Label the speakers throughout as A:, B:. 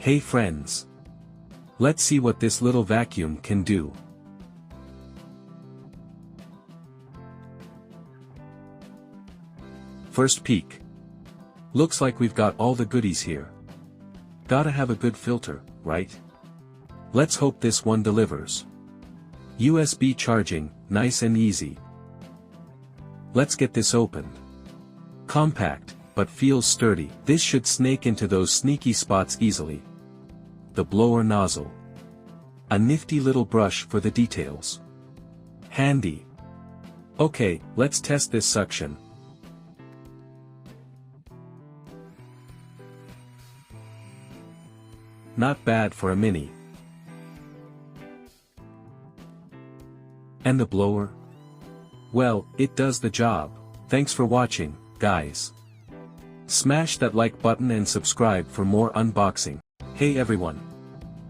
A: Hey friends! Let's see what this little vacuum can do. First peek. Looks like we've got all the goodies here. Gotta have a good filter, right? Let's hope this one delivers. USB charging, nice and easy. Let's get this opened. Compact, but feels sturdy. This should snake into those sneaky spots easily. The blower nozzle. A nifty little brush for the details. Handy. Okay, let's test this suction. Not bad for a mini. And the blower? Well, it does the job. Thanks for watching, guys. Smash that like button and subscribe for more unboxing. Hey everyone!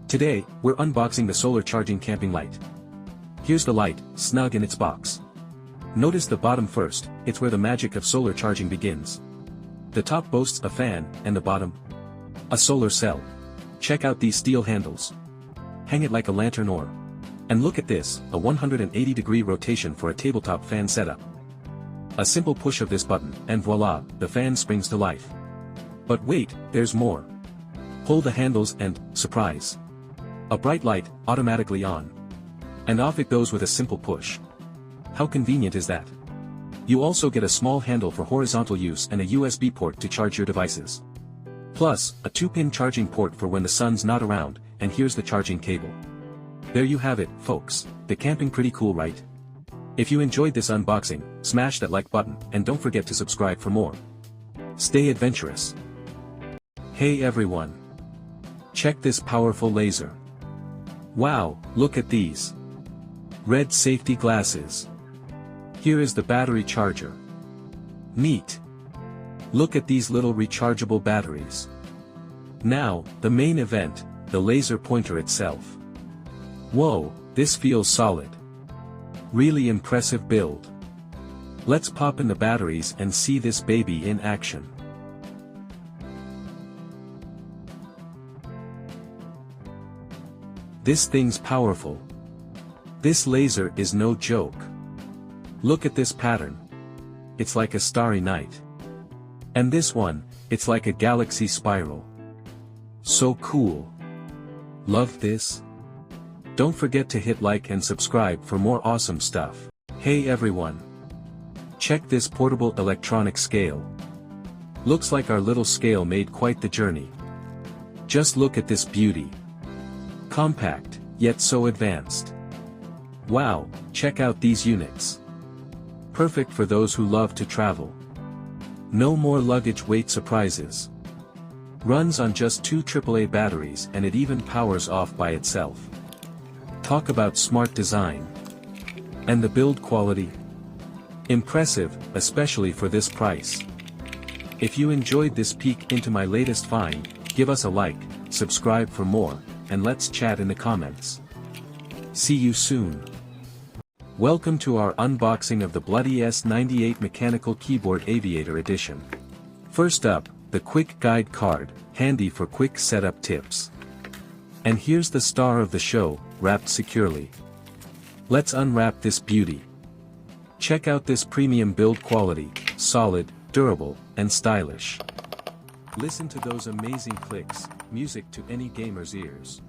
A: Today, we're unboxing the solar charging camping light. Here's the light, snug in its box. Notice the bottom first, it's where the magic of solar charging begins. The top boasts a fan, and the bottom? A solar cell. Check out these steel handles. Hang it like a lantern or. And look at this, a 180-degree rotation for a tabletop fan setup. A simple push of this button, and voila, the fan springs to life. But wait, there's more. Pull the handles and, surprise! A bright light, automatically on. And off it goes with a simple push. How convenient is that? You also get a small handle for horizontal use and a USB port to charge your devices. Plus, a 2-pin charging port for when the sun's not around, and here's the charging cable. There you have it, folks. The camping pretty cool, right? If you enjoyed this unboxing, smash that like button, and don't forget to subscribe for more. Stay adventurous. Hey everyone! Check this powerful laser. Wow, look at these. Red safety glasses. Here is the battery charger. Neat. Look at these little rechargeable batteries. Now, the main event, the laser pointer itself. Whoa, this feels solid. Really impressive build. Let's pop in the batteries and see this baby in action. This thing's powerful. This laser is no joke. Look at this pattern. It's like a starry night. And this one, it's like a galaxy spiral. So cool. Love this? Don't forget to hit like and subscribe for more awesome stuff. Hey everyone! Check this portable electronic scale. Looks like our little scale made quite the journey. Just look at this beauty. Compact, yet so advanced. Wow, check out these units. Perfect for those who love to travel. No more luggage weight surprises. Runs on just 2 AAA batteries and it even powers off by itself. Talk about smart design. And the build quality? Impressive, especially for this price. If you enjoyed this peek into my latest find, give us a like, subscribe for more, and let's chat in the comments. See you soon. Welcome to our unboxing of the Bloody S98 Mechanical Keyboard Aviator Edition. First up, the quick guide card, handy for quick setup tips. And here's the star of the show, wrapped securely. Let's unwrap this beauty. Check out this premium build quality, solid, durable, and stylish. Listen to those amazing clicks, music to any gamer's ears.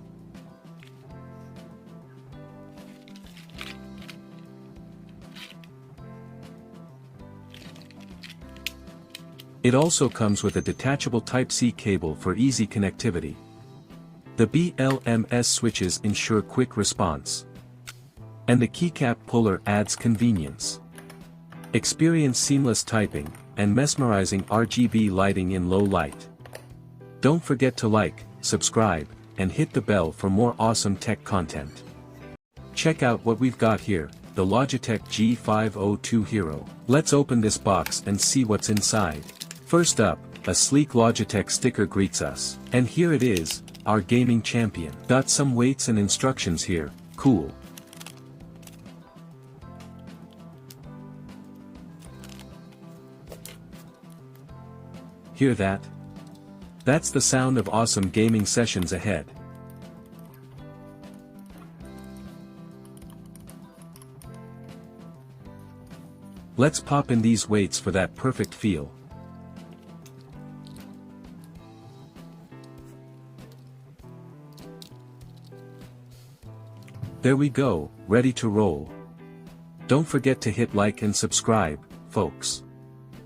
A: It also comes with a detachable Type-C cable for easy connectivity. The BLMS switches ensure quick response. And the keycap puller adds convenience. Experience seamless typing, and mesmerizing RGB lighting in low light. Don't forget to like, subscribe, and hit the bell for more awesome tech content. Check out what we've got here, the Logitech G502 Hero. Let's open this box and see what's inside. First up, a sleek Logitech sticker greets us. And here it is, our gaming champion. Got some weights and instructions here, cool. Hear that? That's the sound of awesome gaming sessions ahead. Let's pop in these weights for that perfect feel. There we go, ready to roll. Don't forget to hit like and subscribe, folks.